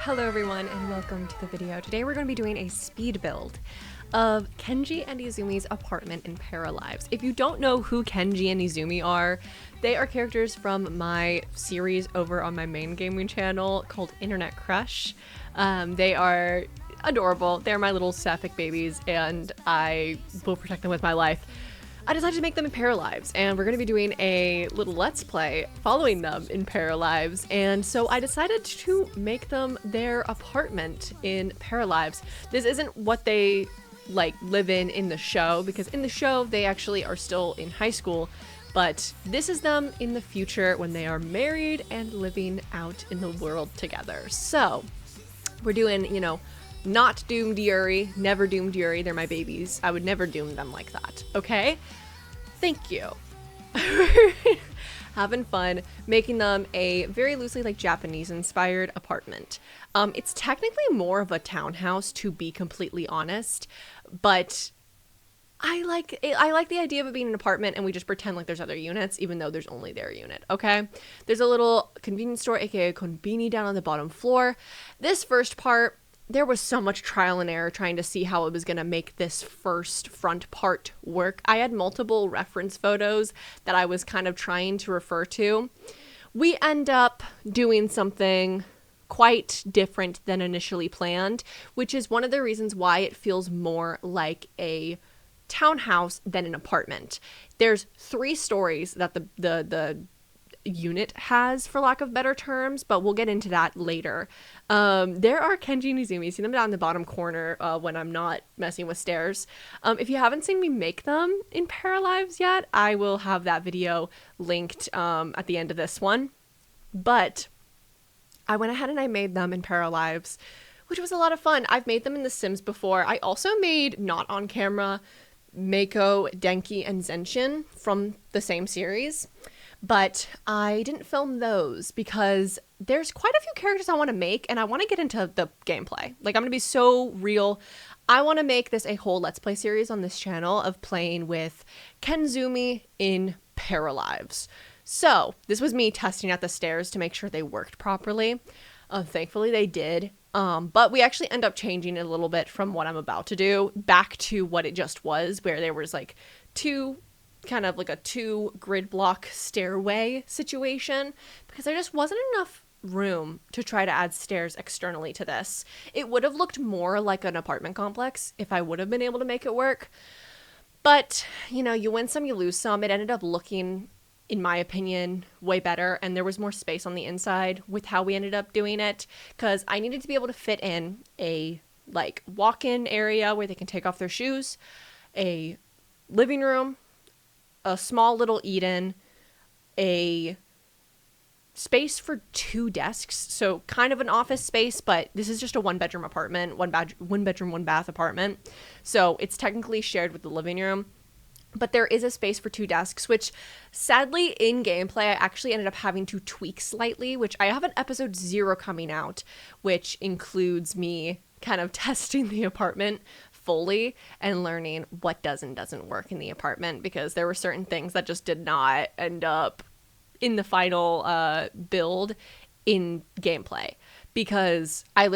Hello everyone and welcome to the video. Today we're going to be doing a speed build of Kenji and Izumi's apartment in PARALIVES. If you don't know who Kenji and Izumi are, they are characters from my series over on my main gaming channel called Internet Crush. They are adorable. They're my little sapphic babies and I will protect them with my life. I decided to make them in PARALIVES, and we're going to be doing a little let's play following them in PARALIVES, and so I decided to make them their apartment in PARALIVES. This isn't what they live in the show, because in the show they actually are still in high school, but this is them in the future when they are married and living out in the world together. So we're doing, not doomed Yuri, never doomed Yuri. They're my babies. I would never doom them like that. Okay? Thank you. Having fun making them a very loosely Japanese inspired apartment. It's technically more of a townhouse, to be completely honest, but I like the idea of it being an apartment and we just pretend like there's other units, even though there's only their unit, okay? There's a little convenience store, aka konbini, down on the bottom floor. This first part, there was so much trial and error trying to see how it was going to make this first front part work. I had multiple reference photos that I was kind of trying to refer to. We end up doing something quite different than initially planned, which is one of the reasons why it feels more like a townhouse than an apartment. There's 3 stories that the unit has, for lack of better terms, but we'll get into that later. There are Kenji and Izumi. See them down in the bottom corner when I'm not messing with stairs. If you haven't seen me make them in PARALIVES yet, I will have that video linked at the end of this one. But I went ahead and I made them in PARALIVES, which was a lot of fun. I've made them in The Sims before. I also made, not on camera, Meiko, Denki, and Zenshin from the same series. But I didn't film those because there's quite a few characters I want to make and I want to get into the gameplay. I'm going to be so real. I want to make this a whole Let's Play series on this channel of playing with KENZUMI in PARALIVES. So this was me testing out the stairs to make sure they worked properly. Thankfully they did. But we actually end up changing it a little bit from what I'm about to do back to what it just was, where there was a 2 grid block stairway situation, because there just wasn't enough room to try to add stairs externally to this. It would have looked more like an apartment complex if I would have been able to make it work. But, you win some, you lose some. It ended up looking, in my opinion, way better, and there was more space on the inside with how we ended up doing it, because I needed to be able to fit in a walk-in area where they can take off their shoes, a living room, a small little eat-in, a space for 2 desks, so kind of an office space, but this is just a 1-bedroom apartment, one bedroom, 1 bath apartment, so it's technically shared with the living room. But there is a space for 2 desks, which sadly in gameplay I actually ended up having to tweak slightly, which I have an episode 0 coming out, which includes me kind of testing the apartment fully and learning what does and doesn't work in the apartment, because there were certain things that just did not end up in the final build in gameplay, because I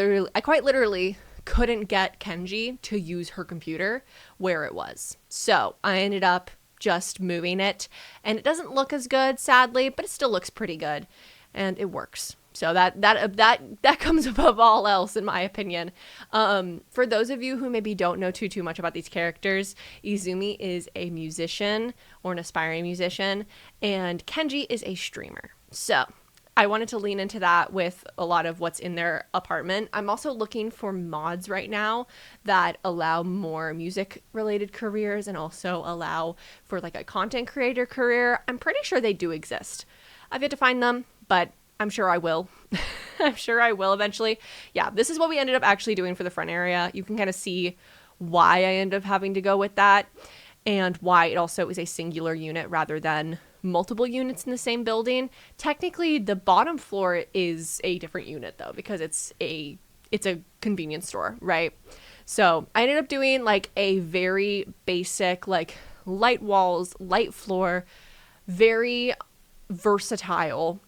quite literally couldn't get Kenji to use her computer where it was. So I ended up just moving it, and it doesn't look as good, sadly, but it still looks pretty good and it works. So that comes above all else, in my opinion. For those of you who maybe don't know too much about these characters, Izumi is a musician or an aspiring musician, and Kenji is a streamer. So I wanted to lean into that with a lot of what's in their apartment. I'm also looking for mods right now that allow more music-related careers and also allow for a content creator career. I'm pretty sure they do exist. I've yet to find them, but I'm sure I will. I'm sure I will eventually. Yeah, this is what we ended up actually doing for the front area. You can kind of see why I ended up having to go with that, and why it also is a singular unit rather than multiple units in the same building. Technically, the bottom floor is a different unit though, because it's a convenience store, right? So I ended up doing a very basic light walls, light floor, very versatile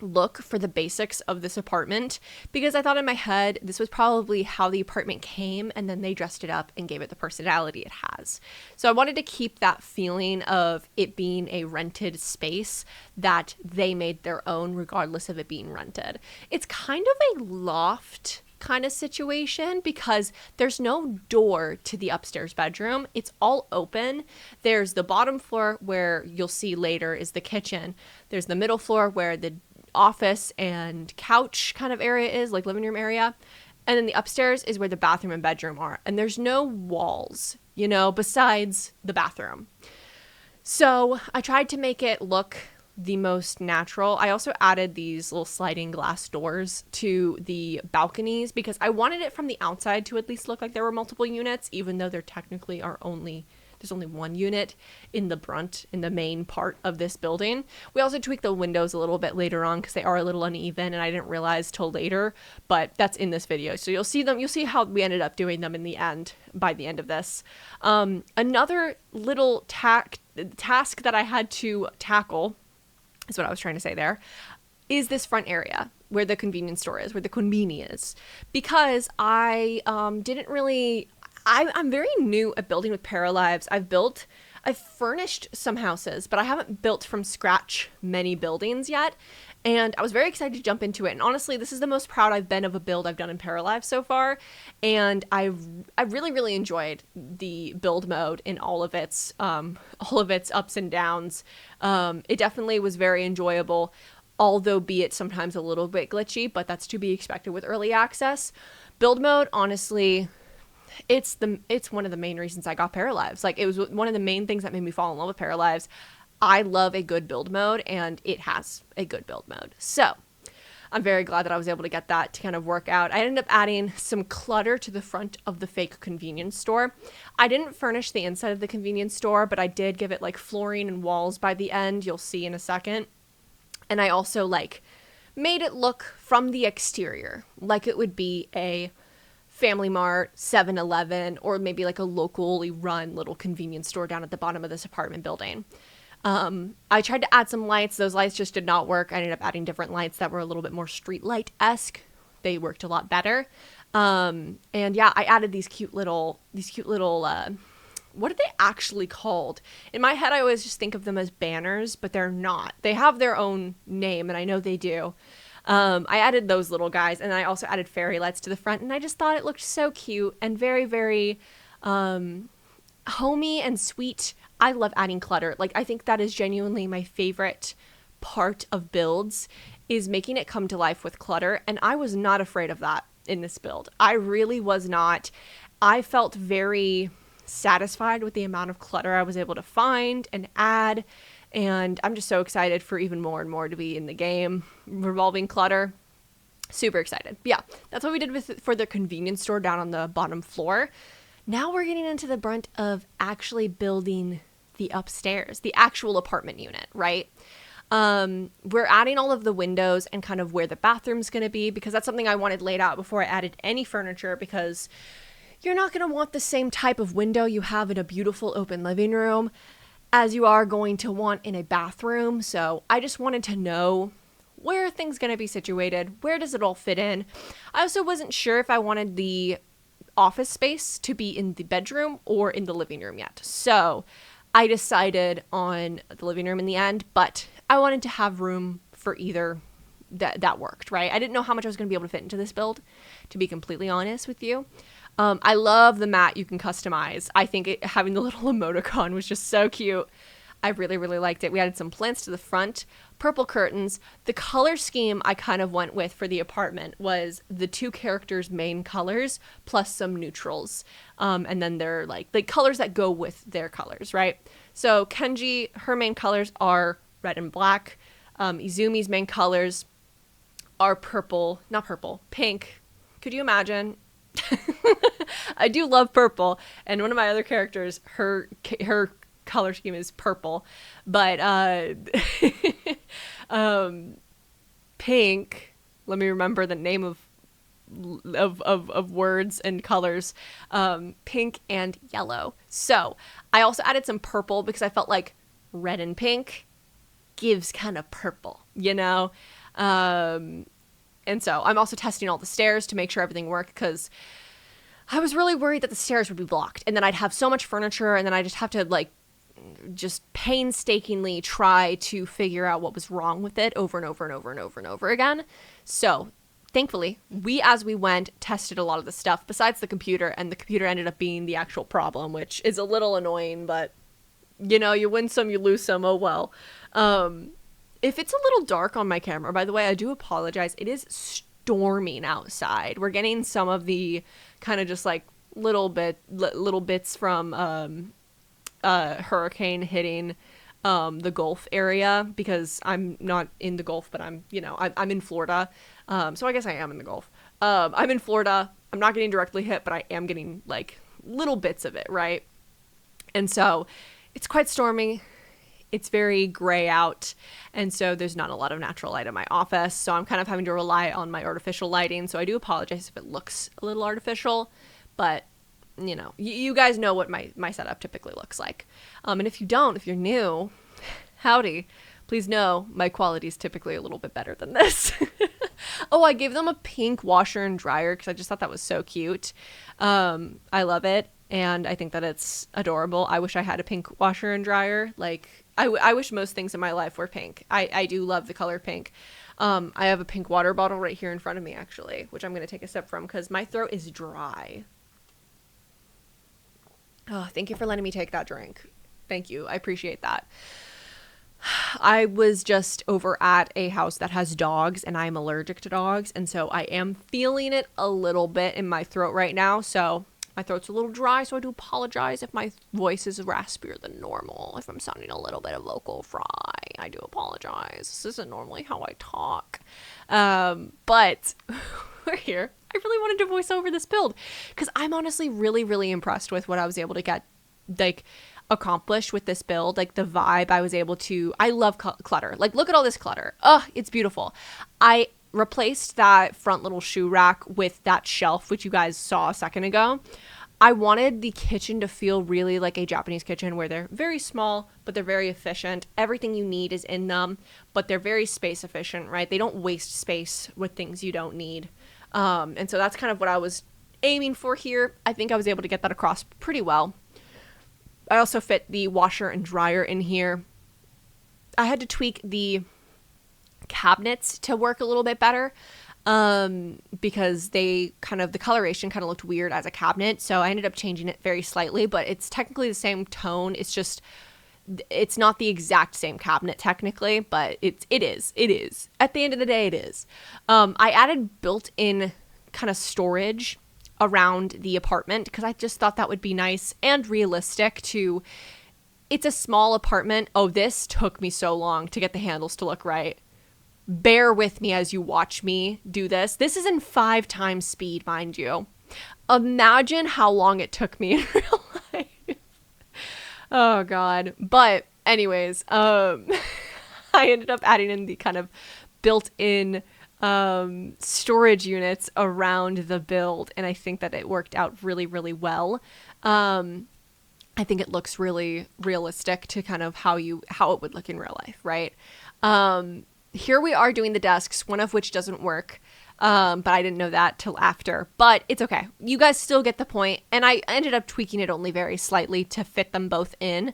look for the basics of this apartment, because I thought in my head this was probably how the apartment came, and then they dressed it up and gave it the personality it has. So I wanted to keep that feeling of it being a rented space that they made their own regardless of it being rented. It's kind of a loft kind of situation because there's no door to the upstairs bedroom. It's all open. There's the bottom floor where you'll see later is the kitchen. There's the middle floor where the office and couch kind of area is, like living room area. And then the upstairs is where the bathroom and bedroom are. And there's no walls, you know, besides the bathroom. So I tried to make it look the most natural. I also added these little sliding glass doors to the balconies because I wanted it from the outside to at least look like there were multiple units, even though there technically there's only one unit in the main part of this building. We also tweaked the windows a little bit later on because they are a little uneven and I didn't realize till later, but that's in this video. So you'll see how we ended up doing them in the end, by the end of this. Another little task that I had to tackle is what I was trying to say there, is this front area where the convenience store is, where the konbini is. Because I'm very new at building with PARALIVES. I've furnished some houses, but I haven't built from scratch many buildings yet. And I was very excited to jump into it. And honestly, this is the most proud I've been of a build I've done in PARALIVES so far. And I really, really enjoyed the build mode in all of its ups and downs. It definitely was very enjoyable, although be it sometimes a little bit glitchy, but that's to be expected with early access. Build mode, honestly, it's one of the main reasons I got PARALIVES. Like, it was one of the main things that made me fall in love with PARALIVES. I love a good build mode, and it has a good build mode. So I'm very glad that I was able to get that to kind of work out. I ended up adding some clutter to the front of the fake convenience store. I didn't furnish the inside of the convenience store, but I did give it like flooring and walls by the end. You'll see in a second. And I also made it look from the exterior like it would be a Family Mart, 7-Eleven, or maybe like a locally run little convenience store down at the bottom of this apartment building. I tried to add some lights. Those lights just did not work. I ended up adding different lights that were a little bit more street light-esque. They worked a lot better. And yeah, I added these cute little, what are they actually called? In my head, I always just think of them as banners, but they're not. They have their own name, and I know they do. I added those little guys, and I also added fairy lights to the front, and I just thought it looked so cute and very, very, homey and sweet. I love adding clutter. Like, I think that is genuinely my favorite part of builds, is making it come to life with clutter. And I was not afraid of that in this build. I really was not. I felt very satisfied with the amount of clutter I was able to find and add. And I'm just so excited for even more and more to be in the game revolving clutter. Super excited. Yeah, that's what we did for the convenience store down on the bottom floor. Now we're getting into the brunt of actually building the upstairs, the actual apartment unit, right? We're adding all of the windows and kind of where the bathroom's going to be, because that's something I wanted laid out before I added any furniture, because you're not going to want the same type of window you have in a beautiful open living room as you are going to want in a bathroom. So I just wanted to know where are things going to be situated? Where does it all fit in? I also wasn't sure if I wanted the office space to be in the bedroom or in the living room yet. So I decided on the living room in the end, but I wanted to have room for either. That worked, right? I didn't know how much I was going to be able to fit into this build, to be completely honest with you. I love the mat you can customize. I think having the little emoticon was just so cute. I really, really liked it. We added some plants to the front, purple curtains. The color scheme I kind of went with for the apartment was the two characters' main colors plus some neutrals. And then they're like colors that go with their colors, right? So Kenji, her main colors are red and black. Izumi's main colors are pink. Could you imagine? I do love purple. And one of my other characters, her color scheme is purple, but pink, let me remember the name of words and colors, pink and yellow. So I also added some purple because I felt like red and pink gives kind of purple, you know. And so I'm also testing all the stairs to make sure everything worked, because I was really worried that the stairs would be blocked and then I'd have so much furniture and then I just have to like just painstakingly try to figure out what was wrong with it over and over and over and over and over again. So thankfully, as we went, tested a lot of the stuff besides the computer, and the computer ended up being the actual problem, which is a little annoying, but you know, you win some, you lose some, oh well. If it's a little dark on my camera, by the way, I do apologize. It is storming outside. We're getting some of the kind of just like little bits from hurricane hitting the Gulf area, because I'm not in the Gulf, but I'm in Florida. So I guess I am in the Gulf. I'm in Florida. I'm not getting directly hit, but I am getting like little bits of it, right? And so it's quite stormy. It's very gray out, and so there's not a lot of natural light in my office, so I'm kind of having to rely on my artificial lighting, so I do apologize if it looks a little artificial, but, you know, you guys know what my setup typically looks like. And if you don't, if you're new, howdy, please know my quality is typically a little bit better than this. Oh, I gave them a pink washer and dryer because I just thought that was so cute. I love it, and I think that it's adorable. I wish I had a pink washer and dryer. Like, I wish most things in my life were pink. I do love the color pink. I have a pink water bottle right here in front of me, actually, which I'm going to take a sip from because my throat is dry. Oh, thank you for letting me take that drink. Thank you. I appreciate that. I was just over at a house that has dogs, and I'm allergic to dogs, and so I am feeling it a little bit in my throat right now, so my throat's a little dry, so I do apologize if my voice is raspier than normal. If I'm sounding a little bit of vocal fry, I do apologize. This isn't normally how I talk. But we're here. I really wanted to voice over this build because I'm honestly really, really impressed with what I was able to get, like, accomplished with this build. Like, the vibe I was able to, I love clutter. Like, look at all this clutter. Oh, it's beautiful. I replaced that front little shoe rack with that shelf, which you guys saw a second ago. I wanted the kitchen to feel really like a Japanese kitchen where they're very small, but they're very efficient. Everything you need is in them, but they're very space efficient, right? They don't waste space with things you don't need. And so that's kind of what I was aiming for here. I think I was able to get that across pretty well. I also fit the washer and dryer in here. I had to tweak the cabinets to work a little bit better because they the coloration kind of looked weird as a cabinet, so I ended up changing it very slightly, but it's technically the same tone. It's just, it's not the exact same cabinet technically, but it is at the end of the day. It is. I added built-in kind of storage around the apartment because I just thought that would be nice and realistic to, it's a small apartment. Oh, this took me so long to get the handles to look right. Bear with me as you watch me do this. This is in 5 times speed, mind you. Imagine how long it took me in real life. Oh, God. But anyways, I ended up adding in the kind of built-in storage units around the build, and I think that it worked out really, really well. I think it looks really realistic to kind of how it would look in real life, right? Here we are doing the desks, one of which doesn't work, but I didn't know that till after. But it's okay. You guys still get the point, and I ended up tweaking it only very slightly to fit them both in.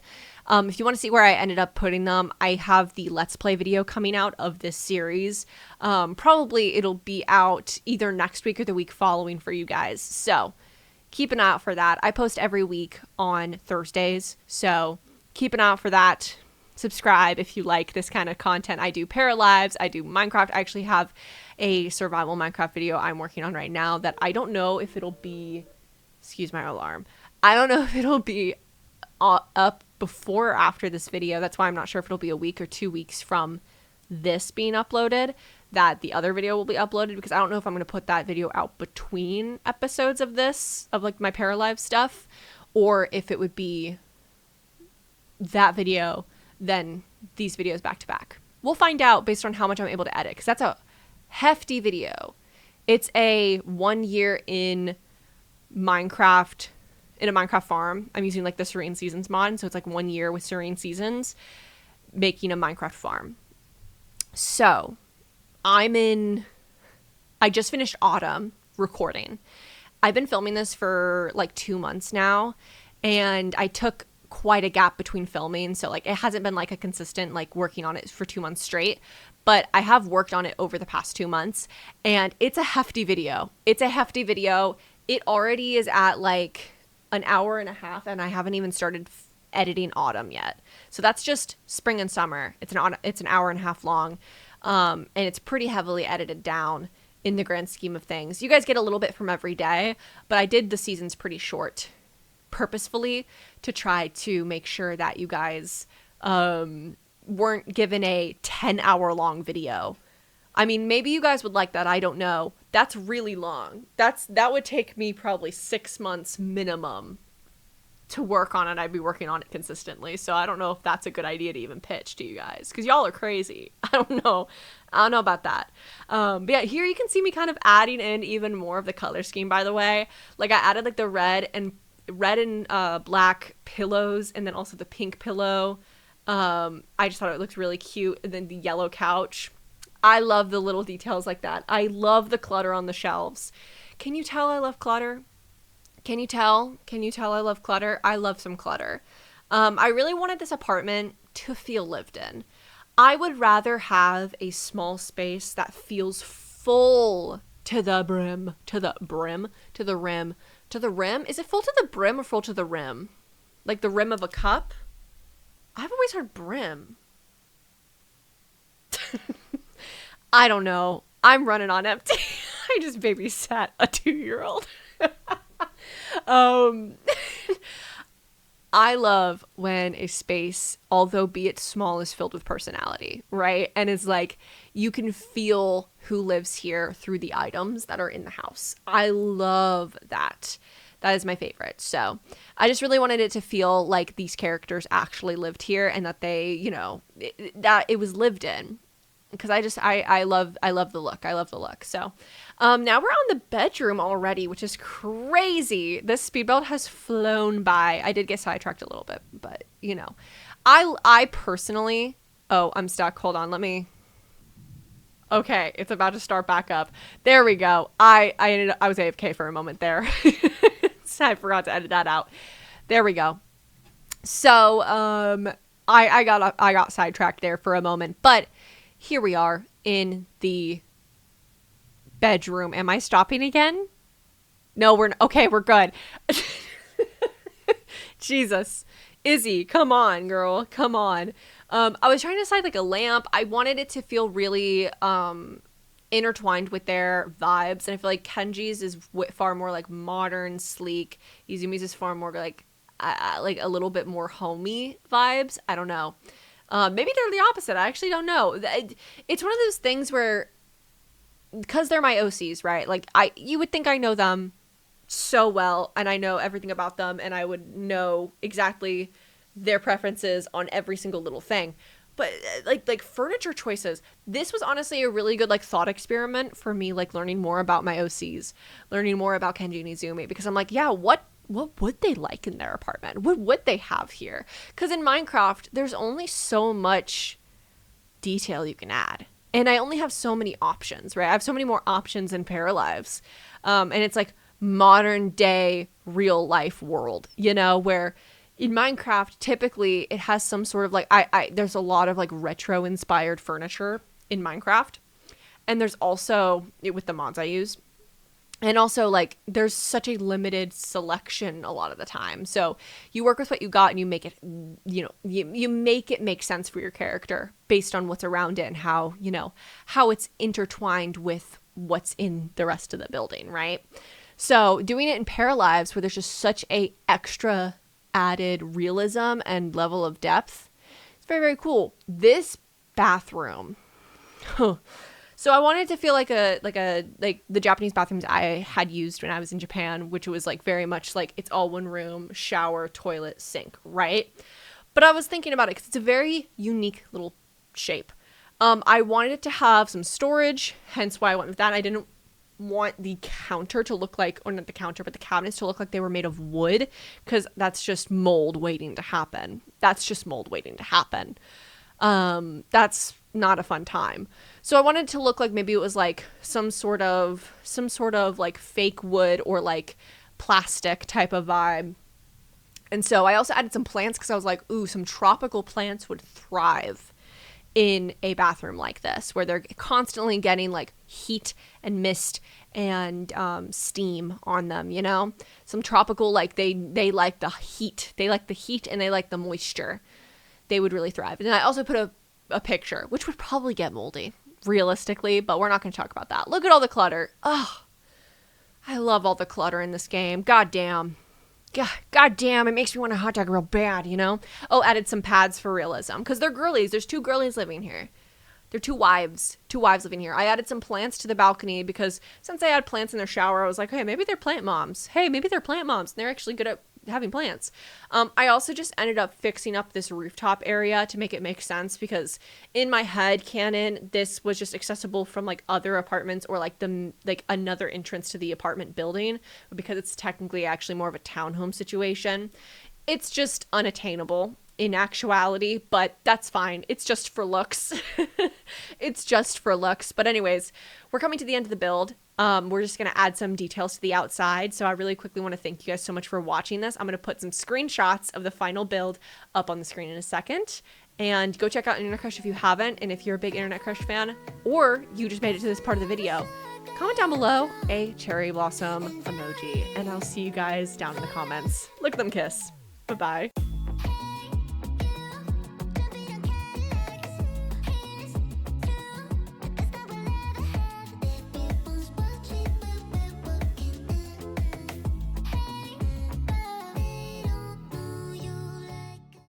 If you want to see where I ended up putting them, I have the Let's Play video coming out of this series. Probably it'll be out either next week or the week following for you guys. So keep an eye out for that. I post every week on Thursdays, so keep an eye out for that. Subscribe if you like this kind of content. I do PARALIVES, I do Minecraft. I actually have a survival Minecraft video I'm working on right now that I don't know if it'll be, excuse my alarm, I don't know if it'll be up before or after this video. That's why I'm not sure if it'll be a week or 2 weeks from this being uploaded that the other video will be uploaded, because I don't know if I'm going to put that video out between episodes of this, of like my PARALIVES stuff, or if it would be that video then these videos back to back. We'll find out based on how much I'm able to edit, because that's a hefty video. It's a 1 year in Minecraft, in a Minecraft farm. I'm using like the Serene Seasons mod, so it's like 1 year with Serene Seasons making a Minecraft farm. So I just finished autumn recording. I've been filming this for like 2 months now, and I took quite a gap between filming. So like it hasn't been like a consistent like working on it for 2 months straight, but I have worked on it over the past 2 months, and it's a hefty video. It's a hefty video. It already is at like an hour and a half, and I haven't even started editing autumn yet. So that's just spring and summer. It's an hour and a half long, and it's pretty heavily edited down in the grand scheme of things. You guys get a little bit from every day, but I did the seasons pretty short purposefully to try to make sure that you guys weren't given a 10-hour long video. I mean, maybe you guys would like that. I don't know. That's really long. That would take me probably 6 months minimum to work on it. I'd be working on it consistently. So I don't know if that's a good idea to even pitch to you guys, because y'all are crazy. I don't know about that. But yeah, here you can see me kind of adding in even more of the color scheme, by the way. Like I added like the red and black pillows, and then also the pink pillow. I just thought it looked really cute. And then the yellow couch. I love the little details like that. I love the clutter on the shelves. Can you tell I love clutter? Can you tell I love clutter? I love some clutter. I really wanted this apartment to feel lived in. I would rather have a small space that feels full to the brim, to the rim. Is it full to the brim or full to the rim? Like the rim of a cup? I've always heard brim. I don't know. I'm running on empty. I just babysat a 2-year-old. I love when a space, although be it small, is filled with personality, right? And is like, you can feel who lives here through the items that are in the house. I love that. That is my favorite. So I just really wanted it to feel like these characters actually lived here, and that they, that it was lived in. Because I love the look. I love the look. So now we're on the bedroom already, which is crazy. This speed belt has flown by. I did get sidetracked a little bit, but I personally, I'm stuck. Hold on. Okay. It's about to start back up. There we go. I was AFK for a moment there. I forgot to edit that out. There we go. So, I got sidetracked there for a moment, but here we are in the bedroom. Am I stopping again? No, we're good. Jesus. Izzy, come on, girl. Come on. I was trying to decide like a lamp. I wanted it to feel really intertwined with their vibes. And I feel like Kenji's is far more like modern, sleek. Izumi's is far more like a little bit more homey vibes. I don't know. Maybe they're the opposite. I actually don't know. It's one of those things where, because they're my OCs, right? Like you would think I know them so well, and I know everything about them, and I would know exactly their preferences on every single little thing. But like furniture choices, this was honestly a really good like thought experiment for me, like learning more about my OCs, learning more about Kenji and Izumi, because I'm like, yeah, what would they like in their apartment? What would they have here? Because in Minecraft, there's only so much detail you can add. And I only have so many options, right? I have so many more options in PARALIVES. And it's like modern day real life world, where in Minecraft, typically it has some sort of like, there's a lot of like retro inspired furniture in Minecraft. And there's also, with the mods I use, and also, like, there's such a limited selection a lot of the time. So you work with what you got, and you make it, you make it make sense for your character based on what's around it and how, how it's intertwined with what's in the rest of the building, right? So doing it in PARALIVES, where there's just such a extra added realism and level of depth, it's very, very cool. This bathroom... So I wanted to feel like the Japanese bathrooms I had used when I was in Japan, which was like very much like it's all one room, shower, toilet, sink, right? But I was thinking about it because it's a very unique little shape. I wanted it to have some storage, hence why I went with that. I didn't want the counter to look like, or not the counter, but the cabinets to look like they were made of wood, because that's just mold waiting to happen. That's not a fun time. So I wanted to look like maybe it was like some sort of like fake wood or like plastic type of vibe. And so I also added some plants because I was like, ooh, some tropical plants would thrive in a bathroom like this, where they're constantly getting like heat and mist and steam on them, you know? Some tropical, like they like the heat. They like the heat and they like the moisture. They would really thrive. And I also put a picture, which would probably get moldy, realistically, but we're not going to talk about that. Look at all the clutter. Ugh. I love all the clutter in this game. God damn. God damn, it makes me want a hot dog real bad, you know? Oh, added some pads for realism. Because they're girlies. There's 2 girlies living here. They're 2 wives. 2 wives living here. I added some plants to the balcony because since I had plants in their shower, I was like, hey, maybe they're plant moms. Hey, maybe they're plant moms. And they're actually good at having plants. I also just ended up fixing up this rooftop area to make it make sense, because in my head canon, this was just accessible from like other apartments or like another entrance to the apartment building, but because it's technically actually more of a townhome situation, it's just unattainable in actuality, but that's fine. It's just for looks. It's just for looks. But anyways, we're coming to the end of the build. We're just going to add some details to the outside. So I really quickly want to thank you guys so much for watching this. I'm going to put some screenshots of the final build up on the screen in a second. And go check out Internet Crush if you haven't. And if you're a big Internet Crush fan, or you just made it to this part of the video, comment down below a cherry blossom emoji. And I'll see you guys down in the comments. Look at them kiss. Bye-bye.